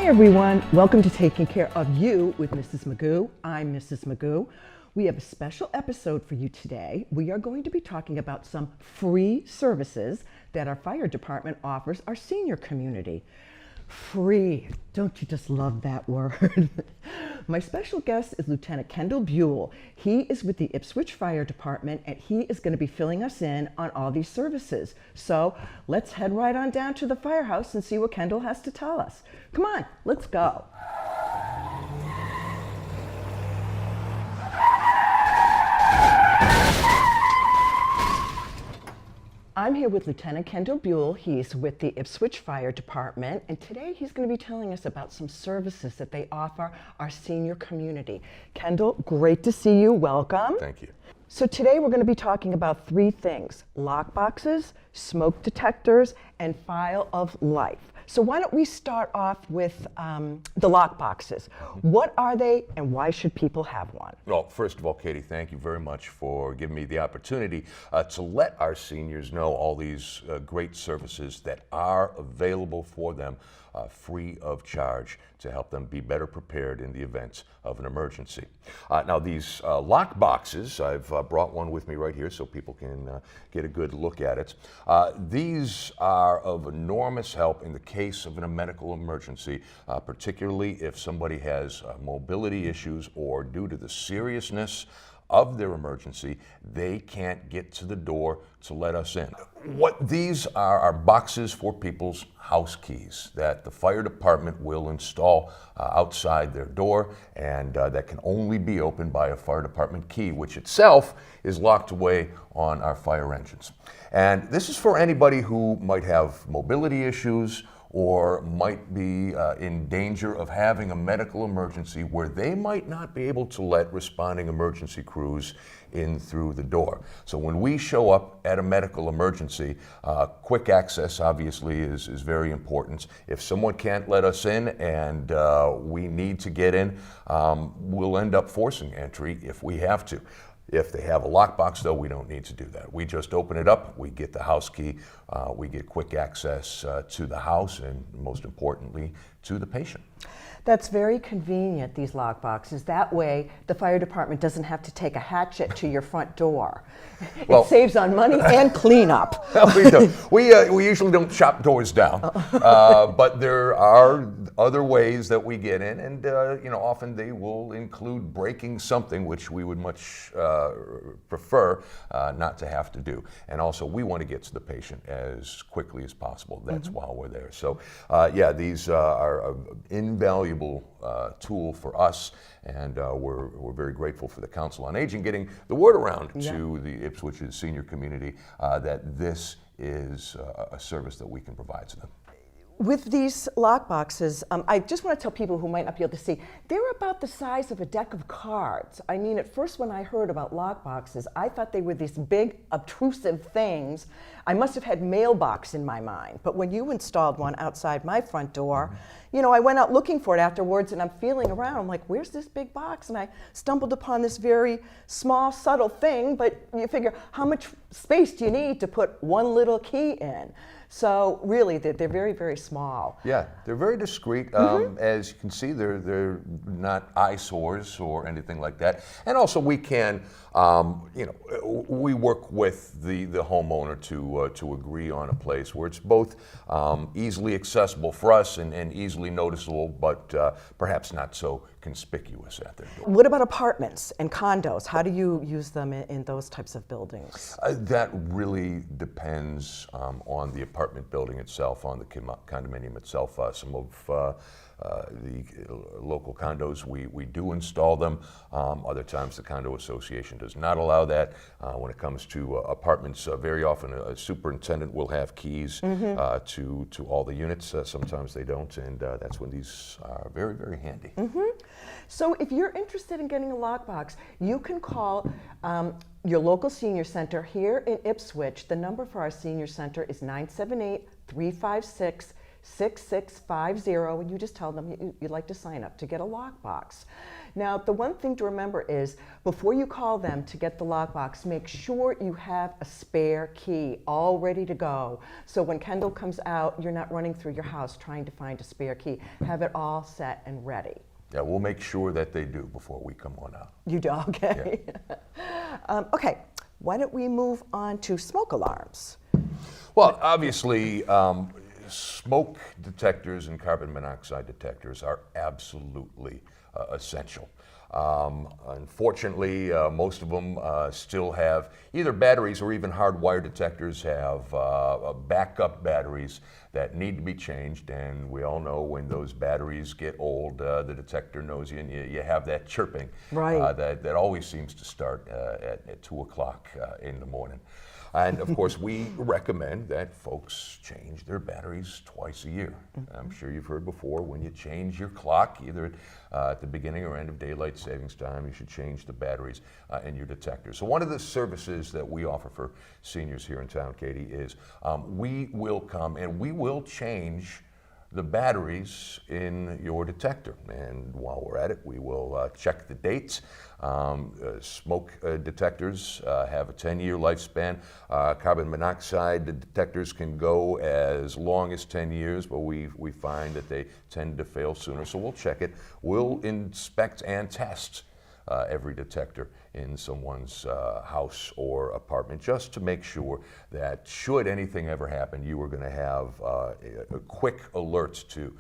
everyone, welcome to Taking Care of You with Mrs. Magoo. I'm Mrs. Magoo. We have a special episode for you today. We are going to be talking about some free services that our fire department offers our senior community. Free, don't you just love that word? My special guest is Lieutenant Kendall Buhl. He is with the Ipswich Fire Department and he is going to be filling us in on all these services. So let's head right on down to the firehouse and see what Kendall has to tell us. Come on, let's go. I'm here with Lieutenant Kendall Buhl. He's with the Ipswich Fire Department, and today he's going to be telling us about some services that they offer our senior community. Kendall, great to see you. Welcome. Thank you. So today we're going to be talking about three things: lock boxes, smoke detectors, and file of life. So why don't we start off with the lock boxes? What are they and why should people have one? Well, first of all, Katie, thank you very much for giving me the opportunity to let our seniors know all these great services that are available for them free of charge to help them be better prepared in the event of an emergency. Now these lock boxes, I've brought one with me right here so people can get a good look at it. These are of enormous help in the case of a medical emergency, particularly if somebody has mobility issues or due to the seriousness of their emergency, they can't get to the door to let us in. What these are boxes for people's house keys that the fire department will install outside their door, and that can only be opened by a fire department key, which itself is locked away on our fire engines. And this is for anybody who might have mobility issues or might be in danger of having a medical emergency where they might not be able to let responding emergency crews in through the door. So when we show up at a medical emergency, quick access obviously is very important. If someone can't let us in and we need to get in, we'll end up forcing entry if we have to. If they have a lockbox, though, we don't need to do that. We just open it up, we get the house key, we get quick access to the house, and most importantly, to the patient. That's very convenient, these lock boxes. That way, the fire department doesn't have to take a hatchet to your front door. Well, it saves on money and cleanup. We do. We usually don't chop doors down, but there are other ways that we get in, and often they will include breaking something, which we would much prefer not to have to do. And also, we want to get to the patient as quickly as possible. That's why we're there. So, yeah, these are an invaluable tool for us, and we're very grateful for the Council on Aging getting the word around to the Ipswich's senior community that this is a service that we can provide to them. With these lock boxes, I just want to tell people who might not be able to see, they're about the size of a deck of cards. I mean, at first when I heard about lock boxes, I thought they were these big, obtrusive things. I must have had mailbox in my mind. But when you installed one outside my front door, I went out looking for it afterwards, and I'm feeling around. I'm like, where's this big box? And I stumbled upon this very small, subtle thing, but you figure, how much space do you need to put one little key in? So really, they're very, very small. Yeah, they're very discreet. As you can see, they're not eyesores or anything like that. And also, we can, we work with the homeowner to agree on a place where it's both easily accessible for us and easily noticeable, but perhaps not so conspicuous at their door. What about apartments and condos? How do you use them in those types of buildings? That really depends on the apartment building itself, on the condominium itself. Some of the local condos, we do install them. Other times the condo association does not allow that. When it comes to apartments, very often a superintendent will have keys to all the units. Sometimes they don't, and that's when these are very, very handy. So if you're interested in getting a lockbox, you can call your local senior center here in Ipswich. The number for our senior center is 978-356 6650, and you just tell them you'd like to sign up to get a lockbox. Now, the one thing to remember is before you call them to get the lockbox, make sure you have a spare key all ready to go. So when Kendall comes out, you're not running through your house trying to find a spare key. Have it all set and ready. Yeah, we'll make sure that they do before we come on out. You do, okay. Yeah. Okay, why don't we move on to smoke alarms? Well, obviously, smoke detectors and carbon monoxide detectors are absolutely essential. Unfortunately, most of them still have either batteries or even hardwired detectors have backup batteries that need to be changed, and we all know when those batteries get old, the detector knows you, and you have that chirping that always seems to start at 2 o'clock in the morning. And of course, we recommend that folks change their batteries twice a year. I'm sure you've heard before, when you change your clock, either at the beginning or end of daylight savings time, you should change the batteries in your detector. So one of the services that we offer for seniors here in town, Katie, is we will come and we will change the batteries in your detector. And while we're at it, we will check the dates. Smoke detectors have a 10-year lifespan. Carbon monoxide detectors can go as long as 10 years, but we find that they tend to fail sooner. So we'll check it. We'll inspect and test every detector in someone's house or apartment, just to make sure that should anything ever happen, you are going to have a quick alert to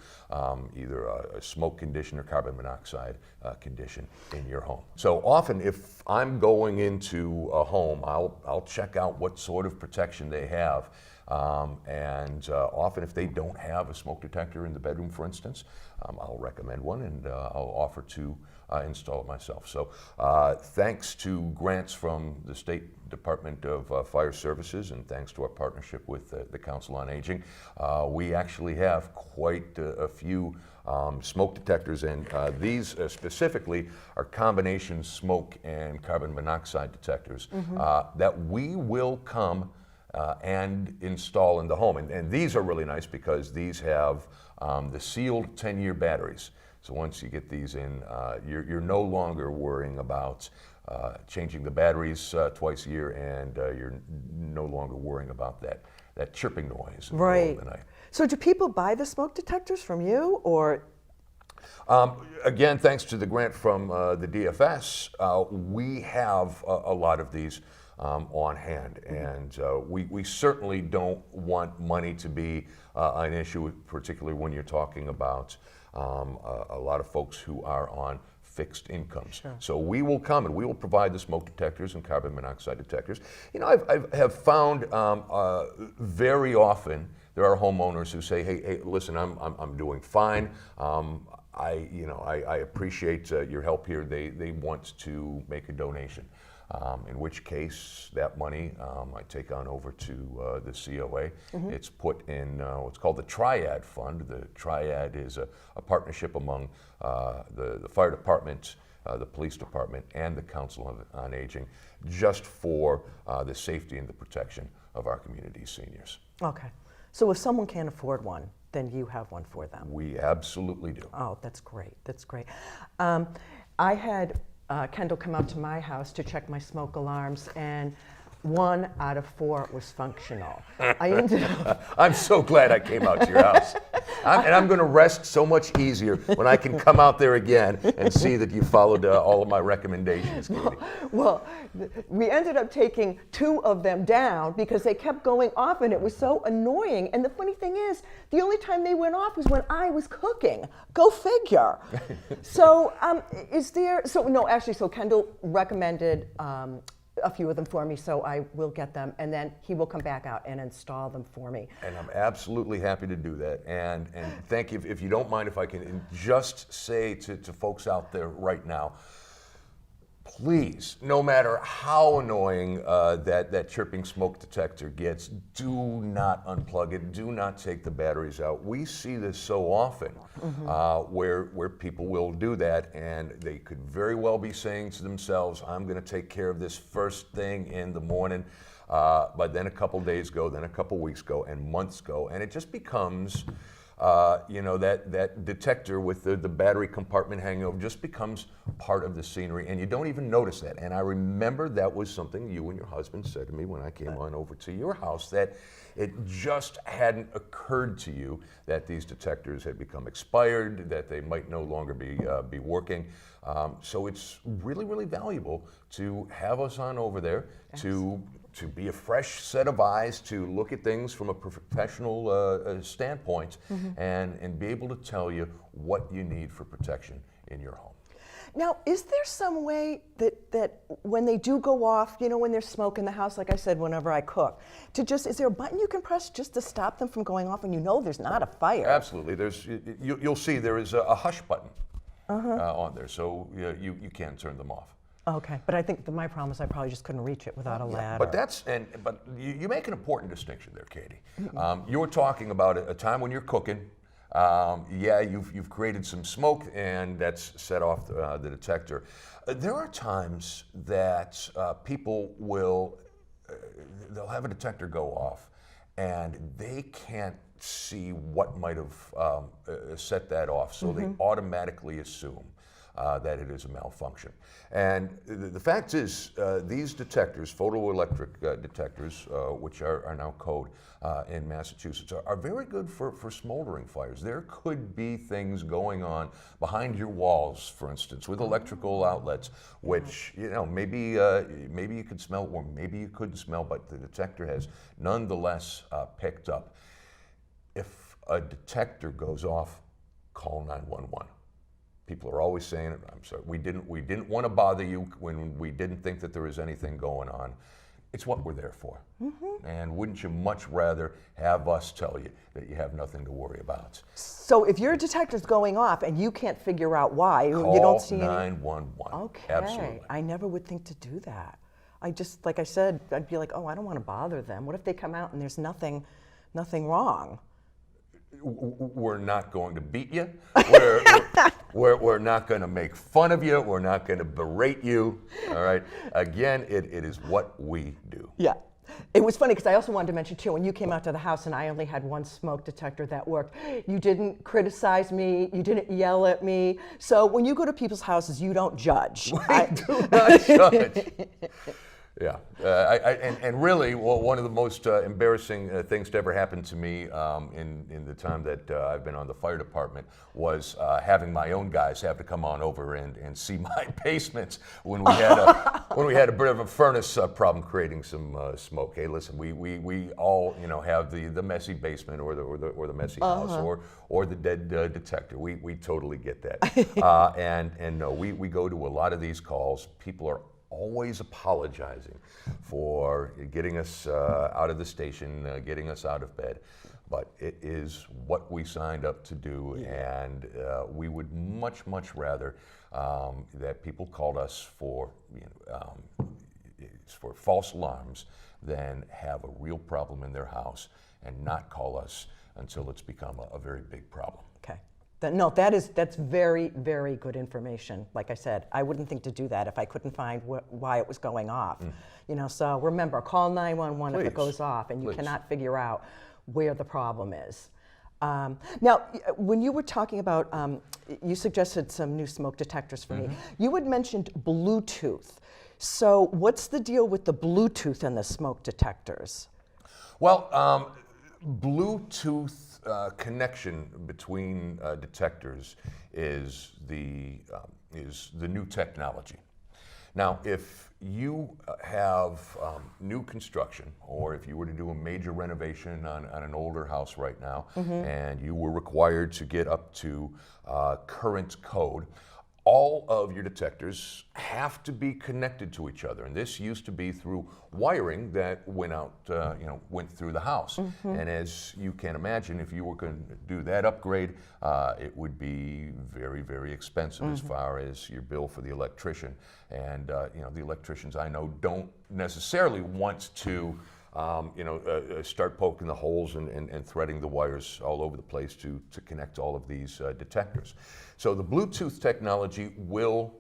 either a smoke condition or carbon monoxide condition in your home. So often, if I'm going into a home, I'll check out what sort of protection they have. And often if they don't have a smoke detector in the bedroom, for instance, I'll recommend one, and I'll offer to install it myself. So thanks to grants from the State Department of Fire Services, and thanks to our partnership with the Council on Aging, we actually have quite a few smoke detectors, and these specifically are combination smoke and carbon monoxide detectors that we will come and install in the home. And these are really nice because these have the sealed 10-year batteries. So once you get these in, you're no longer worrying about changing the batteries twice a year, and you're no longer worrying about that chirping noise in the middle of the night. So do people buy the smoke detectors from you, or? Again, thanks to the grant from the DFS, we have a lot of these on hand, and we certainly don't want money to be an issue, particularly when you're talking about a lot of folks who are on fixed incomes. Sure. So we will come and we will provide the smoke detectors and carbon monoxide detectors. You know, I have found very often there are homeowners who say, hey, listen, I'm doing fine. I appreciate your help here. They want to make a donation. In which case, that money I take on over to the COA. It's put in what's called the Triad Fund. The Triad is a partnership among the fire department, the police department, and the Council on Aging, just for the safety and the protection of our community's seniors. Okay. So if someone can't afford one, then you have one for them. We absolutely do. Oh, that's great. That's great. I had Kendall come out to my house to check my smoke alarms, and 1 out of 4 was functional. I ended up. I'm so glad I came out to your house. And I'm going to rest so much easier when I can come out there again and see that you followed all of my recommendations, Katie. Well, we ended up taking 2 of them down because they kept going off, and it was so annoying. And the funny thing is, the only time they went off was when I was cooking. Go figure. So so Kendall recommended a few of them for me, so I will get them, and then he will come back out and install them for me. And I'm absolutely happy to do that. And thank you. If you don't mind, if I can just say to folks out there right now, please, no matter how annoying that chirping smoke detector gets, do not unplug it. Do not take the batteries out. We see this so often where people will do that, and they could very well be saying to themselves, I'm going to take care of this first thing in the morning. But then a couple days go, then a couple weeks go, and months go, and it just becomes you know, that detector with the battery compartment hanging over just becomes part of the scenery, and you don't even notice that. And I remember that was something you and your husband said to me when I came on over to your house, that it just hadn't occurred to you that these detectors had become expired, that they might no longer be working. So it's really, really valuable to have us on over there to be a fresh set of eyes, to look at things from a professional standpoint, and be able to tell you what you need for protection in your home. Now, is there some way that when they do go off, you know, when there's smoke in the house, like I said, whenever I cook, is there a button you can press just to stop them from going off, and you know there's not a fire? Absolutely. You'll see there is a hush button on there, so you can turn them off. Okay, but I think that my problem is I probably just couldn't reach it without a ladder. But you make an important distinction there, Katie. You're talking about a time when you're cooking. Yeah, you've created some smoke, and that's set off the detector. There are times that people they'll have a detector go off, and they can't see what might have set that off, so they automatically assume that it is a malfunction. And the fact is, these detectors, photoelectric detectors, which are now code in Massachusetts, are very good for smoldering fires. There could be things going on behind your walls, for instance, with electrical outlets, which, you know, maybe you could smell, or maybe you couldn't smell, but the detector has nonetheless picked up. If a detector goes off, call 911. People are always saying, I'm sorry, we didn't want to bother you when we didn't think that there was anything going on. It's what we're there for. And wouldn't you much rather have us tell you that you have nothing to worry about? So if your detector's going off and you can't figure out why, Call you don't see 911. Okay. Absolutely. I never would think to do that. Like I said, I'd be like, oh, I don't want to bother them. What if they come out and there's nothing wrong? We're not going to beat you. We're not going to make fun of you. We're not going to berate you. All right. Again, it is what we do. Yeah. It was funny because I also wanted to mention too, when you came out to the house and I only had one smoke detector that worked, you didn't criticize me, you didn't yell at me. So when you go to people's houses, you don't judge. We do not judge. Yeah, and really, well, one of the most embarrassing things to ever happen to me in the time that I've been on the fire department was having my own guys have to come on over and see my basement when we had a bit of a furnace problem creating some smoke. Hey, listen, we all have the messy basement or the messy house or the dead detector. We totally get that. And no, we go to a lot of these calls. People are always apologizing for getting us out of the station, getting us out of bed. But it is what we signed up to do, and we would much rather that people called us for false alarms than have a real problem in their house and not call us until it's become a very big problem. Okay. That's very, very good information. Like I said, I wouldn't think to do that if I couldn't find why it was going off. So remember, call 911 if it goes off and you cannot figure out where the problem is. Now, when you were talking about, you suggested some new smoke detectors for me. You had mentioned Bluetooth. So what's the deal with the Bluetooth and the smoke detectors? Well, Bluetooth connection between detectors is the new technology. Now, if you have new construction, or if you were to do a major renovation on an older house right now, and you were required to get up to current code, all of your detectors have to be connected to each other, and this used to be through wiring that went out, went through the house. And as you can imagine, if you were going to do that upgrade, it would be very, very expensive as far as your bill for the electrician. And the electricians I know don't necessarily want to start poking the holes and threading the wires all over the place to connect all of these detectors. So the Bluetooth technology will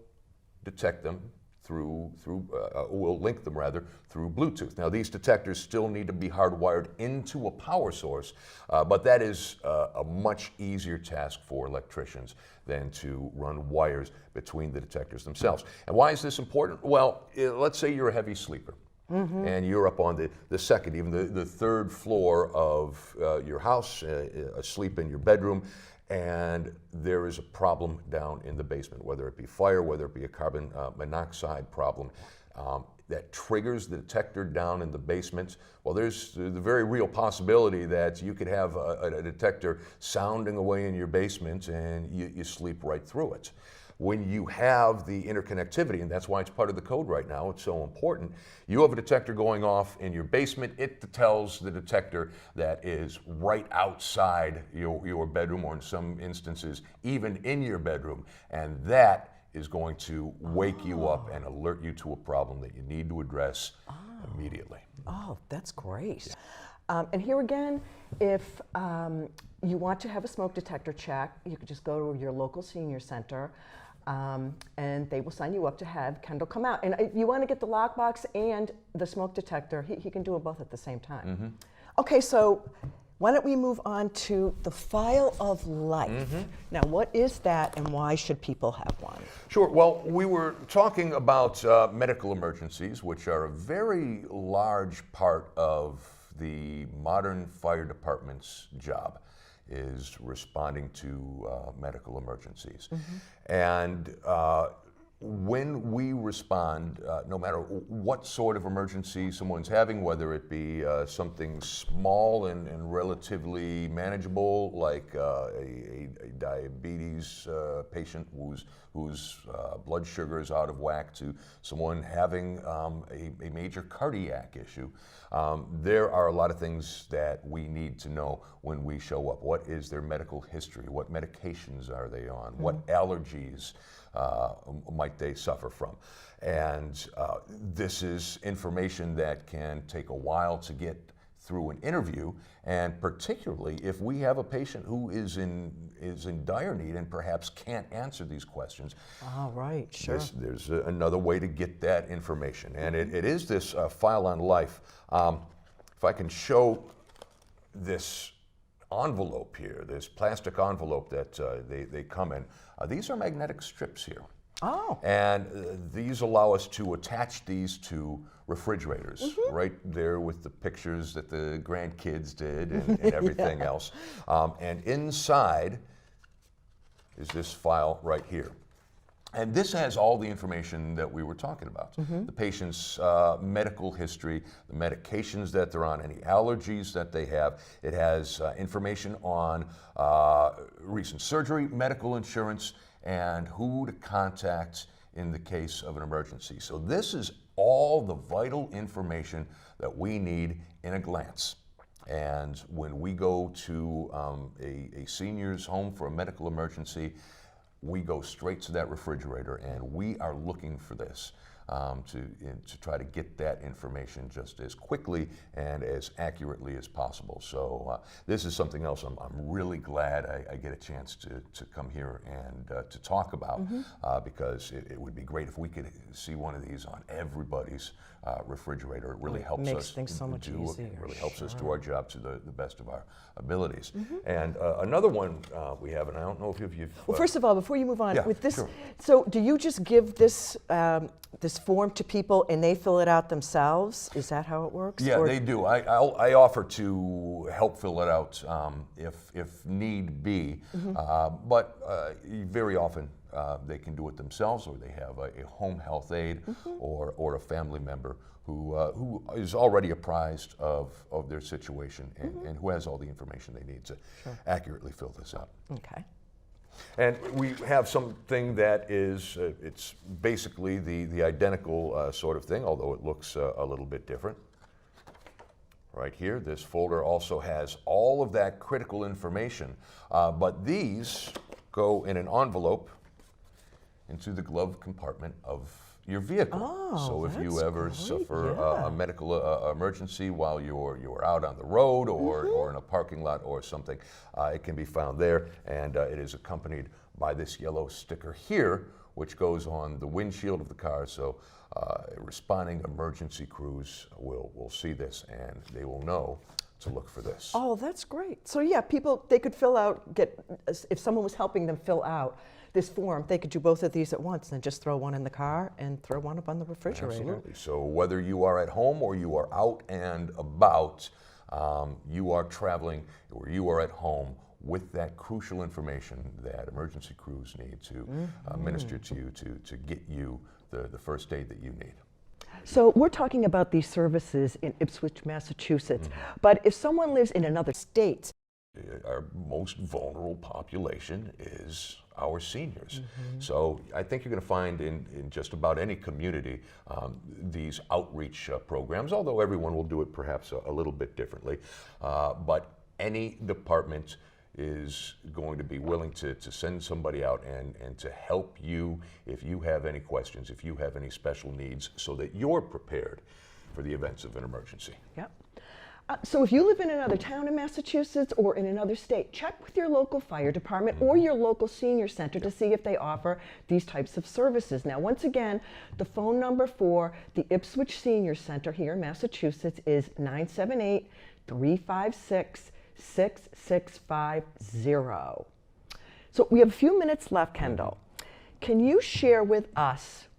detect them we'll link them rather through Bluetooth. Now these detectors still need to be hardwired into a power source, but that is a much easier task for electricians than to run wires between the detectors themselves. And why is this important? Well, let's say you're a heavy sleeper. And you're up on the second, even the third floor of your house, asleep in your bedroom, and there is a problem down in the basement, whether it be fire, whether it be a carbon monoxide problem, that triggers the detector down in the basement. Well, there's the very real possibility that you could have a detector sounding away in your basement and you sleep right through it. When you have the interconnectivity, and that's why it's part of the code right now, it's so important, you have a detector going off in your basement, it tells the detector that is right outside your bedroom, or in some instances, even in your bedroom, and that is going to wake you up and alert you to a problem that you need to address immediately. Oh, that's great. And here again, if you want to have a smoke detector check, you could just go to your local senior center, and they will sign you up to have Kendall come out. And if you want to get the lockbox and the smoke detector, he can do them both at the same time. Okay, so why don't we move on to the file of life? Now, what is that, and why should people have one? Sure. Well, we were talking about medical emergencies, which are a very large part of the modern fire department's job, is responding to medical emergencies. And when we respond, no matter what sort of emergency someone's having, whether it be something small and relatively manageable, like a diabetes patient whose blood sugar is out of whack, to someone having a major cardiac issue, there are a lot of things that we need to know when we show up. What is their medical history? What medications are they on? What allergies might they suffer from? And this is information that can take a while to get through an interview, and particularly if we have a patient who is in dire need and perhaps can't answer these questions. Oh, right, sure. There's another way to get that information, and it is this file on life. If I can show this envelope here, this plastic envelope that they come in, these are magnetic strips here. Oh. And these allow us to attach these to refrigerators, right there with the pictures that the grandkids did and everything else. And inside is this file right here. And this has all the information that we were talking about. The patient's medical history, the medications that they're on, any allergies that they have. It has information on recent surgery, medical insurance, and who to contact in the case of an emergency. So this is all the vital information that we need in a glance. And when we go to a senior's home for a medical emergency, we go straight to that refrigerator, and we are looking for this to try to get that information just as quickly and as accurately as possible. So this is something else I'm really glad I get a chance to come here and to talk about, because it would be great if we could see one of these on everybody's refrigerator. It really helps makes us things so much easier. It really helps us do our job to the best of our abilities. And another one we have, and I don't know if you've Well, first of all, before you move on, yeah, with this, sure. so do you just give this this form to people and they fill it out themselves? Is that how it works? Yeah, Or- they do. I offer to help fill it out if need be, but very often they can do it themselves, or they have a home health aide or a family member who is already apprised of their situation and who has all the information they need to accurately fill this out. Okay. And we have something that is, it's basically the identical sort of thing, although it looks a little bit different. Right here, this folder also has all of that critical information, but these go in an envelope into the glove compartment of your vehicle. Oh, so if you that's ever great, suffer yeah. a medical emergency while you're out on the road or in a parking lot or something, it can be found there, and it is accompanied by this yellow sticker here, which goes on the windshield of the car. So responding emergency crews will see this and they will know to look for this. Oh, that's great. So yeah, people, they could fill out, if someone was helping them fill out this form, they could do both of these at once and just throw one in the car and throw one up on the refrigerator. Absolutely. So whether you are at home or you are out and about, you are traveling or you are at home with that crucial information that emergency crews need to minister to you to get you the first aid that you need. So we're talking about these services in Ipswich, Massachusetts, but if someone lives in another state, our most vulnerable population is our seniors. So I think you're going to find in just about any community these outreach programs, although everyone will do it perhaps a little bit differently. But any department is going to be willing to send somebody out and to help you if you have any questions, if you have any special needs, so that you're prepared for the events of an emergency. Yep. So if you live in another town in Massachusetts or in another state, check with your local fire department or your local senior center to see if they offer these types of services. Now, once again, the phone number for the Ipswich Senior Center here in Massachusetts is 978-356-6650. So we have a few minutes left, Kendall. Can you share with us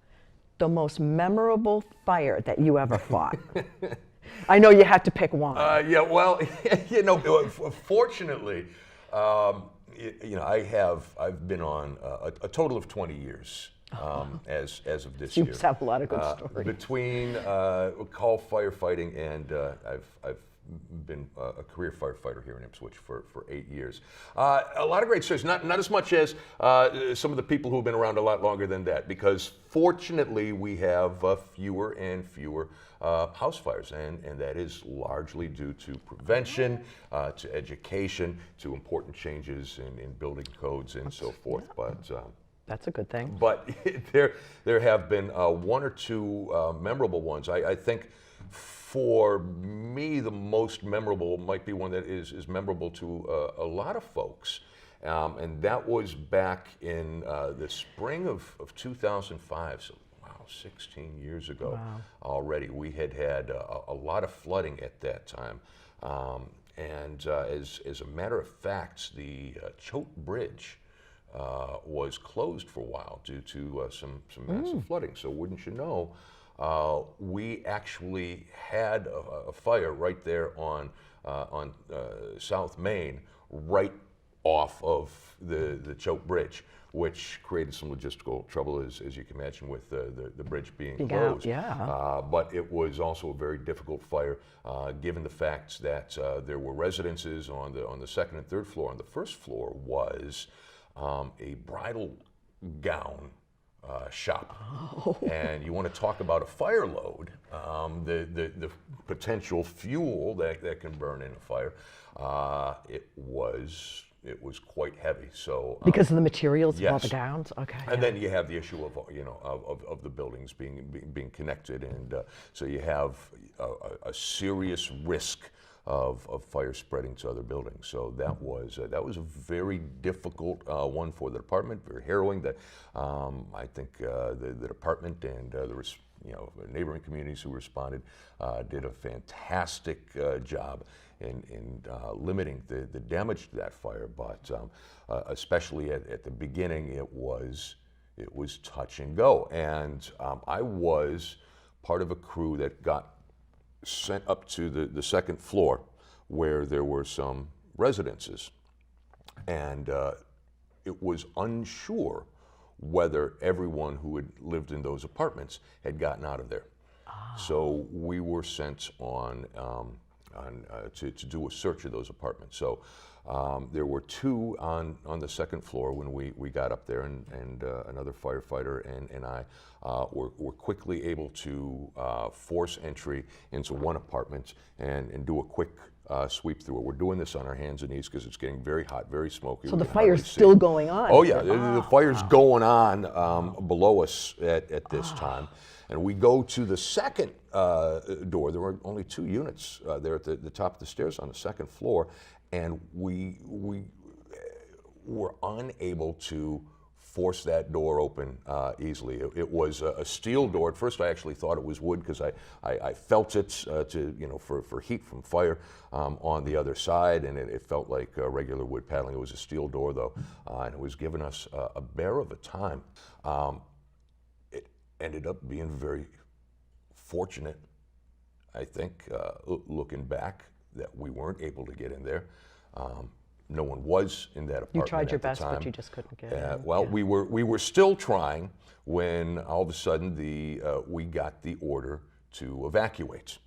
the most memorable fire that you ever fought? I know you had to pick one. Yeah, well, you know, fortunately, I've been on a total of 20 years as of this year. You have a lot of good stories. Between call firefighting and I've been a career firefighter here in Ipswich for 8 years. A lot of great stories, not as much as some of the people who've been around a lot longer than that, because fortunately we have fewer and fewer house fires, and that is largely due to prevention, to education, to important changes in building codes and so forth. But that's a good thing. But there have been one or two memorable ones. I think for me, the most memorable might be one that is memorable to a lot of folks. And that was back in the spring of 2005. So, wow, 16 years ago already. We had a lot of flooding at that time. And as a matter of fact, the Choate Bridge was closed for a while due to some massive flooding. So wouldn't you know, we actually had a fire right there on South Main, right off of the Choate Bridge, which created some logistical trouble, as you can imagine, with the bridge being closed. But it was also a very difficult fire, given the fact that there were residences on the second and third floor. On the first floor was a bridal gown shop. And you want to talk about a fire load, the potential fuel that can burn in a fire, it was quite heavy. So because of the materials yes. of all the gowns. Okay. And then you have the issue of the buildings being connected, and so you have a serious risk of fire spreading to other buildings. So that was a very difficult one for the department, very harrowing. That I think the department and the neighboring communities who responded did a fantastic job in limiting the damage to that fire. But especially at the beginning, it was touch and go. And I was part of a crew that got sent up to the second floor where there were some residences, and it was unsure whether everyone who had lived in those apartments had gotten out of there. So we were sent on to do a search of those apartments. So there were two on the second floor when we got up there, and another firefighter and I were quickly able to force entry into one apartment and do a quick sweep through it. We're doing this on our hands and knees because it's getting very hot, very smoky. So the fire's still going on? Oh yeah, the fire's going on below us at this time. And we go to the second door. There were only 2 units there at the top of the stairs on the second floor, and we were unable to force that door open easily. It was a steel door. At first, I actually thought it was wood because I felt it for heat from fire on the other side, and it felt like regular wood paneling. It was a steel door though, and it was giving us a bear of a time. It ended up being very fortunate, I think, looking back, that we weren't able to get in there. No one was in that apartment. You tried your at the best, time. but you just couldn't get in. Well, Yeah. we were still trying when all of a sudden we got the order to evacuate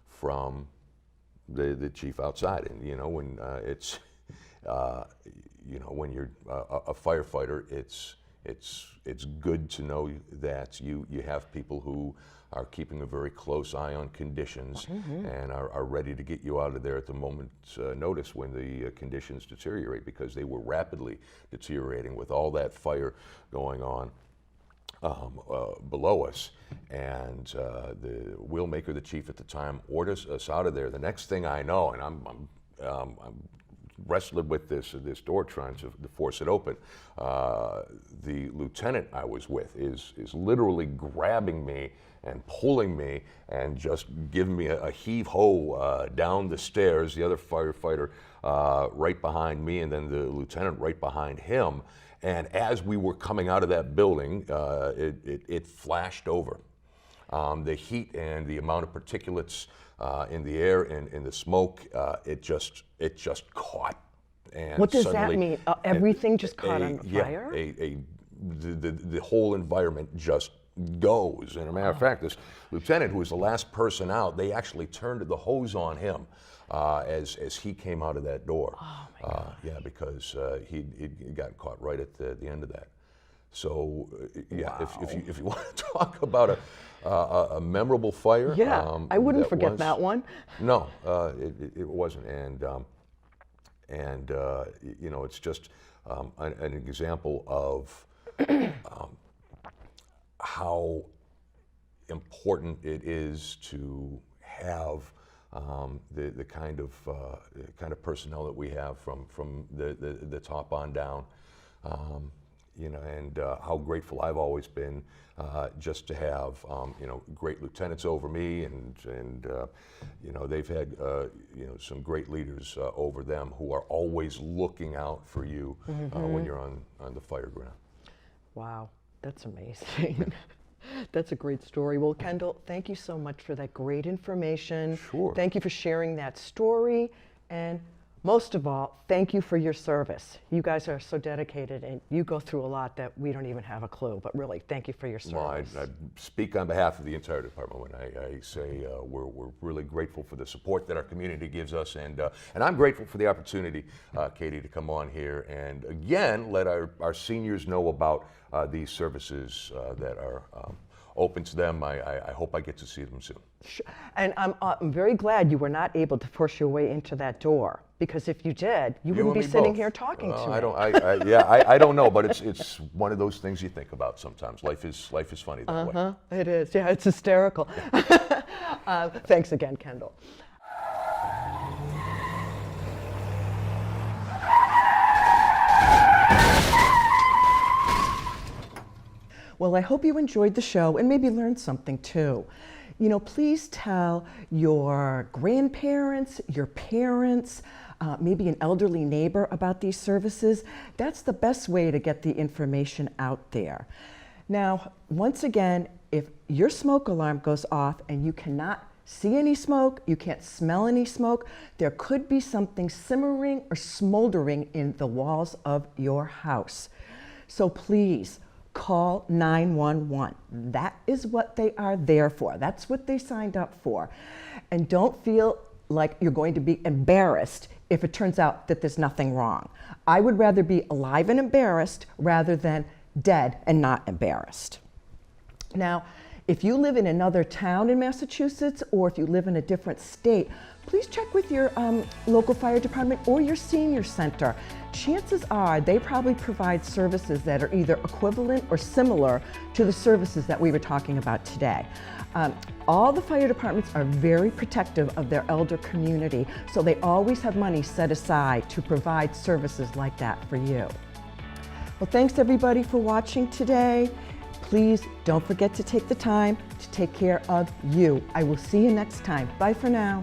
from the chief outside. And when it's when you're a firefighter, it's good to know that you have people who are keeping a very close eye on conditions and are ready to get you out of there at the moment's notice when the conditions deteriorate, because they were rapidly deteriorating with all that fire going on below us. And the wheelmaker, the chief at the time, orders us out of there. The next thing I know, and I'm wrestling with this door, trying to force it open. The lieutenant I was with is literally grabbing me and pulling me and just giving me a heave-ho down the stairs. The other firefighter right behind me, and then the lieutenant right behind him. And as we were coming out of that building, it flashed over. The heat and the amount of particulates in the air and in the smoke, it just caught. And What does that suddenly, mean? Everything just caught on fire? The whole environment just goes. And as a matter of fact, this lieutenant, who was the last person out, they actually turned the hose on him as he came out of that door. Oh my God. Yeah, because he'd gotten caught right at the end of that. So yeah, Wow. if you want to talk about a memorable fire, Yeah, I wouldn't forget that one. No, it wasn't, and it's just an example of how important it is to have the kind of personnel that we have from the top on down. And how grateful I've always been just to have great lieutenants over me, and they've had some great leaders over them who are always looking out for you when you're on the fire ground. Wow, that's amazing. That's a great story. Well, Kendall, thank you so much for that great information. Sure. Thank you for sharing that story. And most of all, thank you for your service. You guys are so dedicated, and you go through a lot that we don't even have a clue. But really, thank you for your service. Well, I speak on behalf of the entire department when I say we're really grateful for the support that our community gives us, and I'm grateful for the opportunity, Katie, to come on here and again let our seniors know about these services that are open to them. I hope I get to see them soon. Sure. And I'm very glad you were not able to force your way into that door, because if you did, you wouldn't be and me sitting both. here talking to me. I don't know, but it's one of those things you think about sometimes. Life is funny that way. It is. Yeah, it's hysterical. Thanks again, Kendall. Well, I hope you enjoyed the show and maybe learned something too. Please tell your grandparents, your parents, maybe an elderly neighbor about these services. That's the best way to get the information out there. Now, once again, if your smoke alarm goes off and you cannot see any smoke, you can't smell any smoke, there could be something simmering or smoldering in the walls of your house. So please, call 911. That is what they are there for. That's what they signed up for. And don't feel like you're going to be embarrassed if it turns out that there's nothing wrong. I would rather be alive and embarrassed rather than dead and not embarrassed. Now, if you live in another town in Massachusetts, or if you live in a different state, please check with your local fire department or your senior center. Chances are they probably provide services that are either equivalent or similar to the services that we were talking about today. All the fire departments are very protective of their elder community, so they always have money set aside to provide services like that for you. Well, thanks everybody for watching today. Please don't forget to take the time to take care of you. I will see you next time. Bye for now.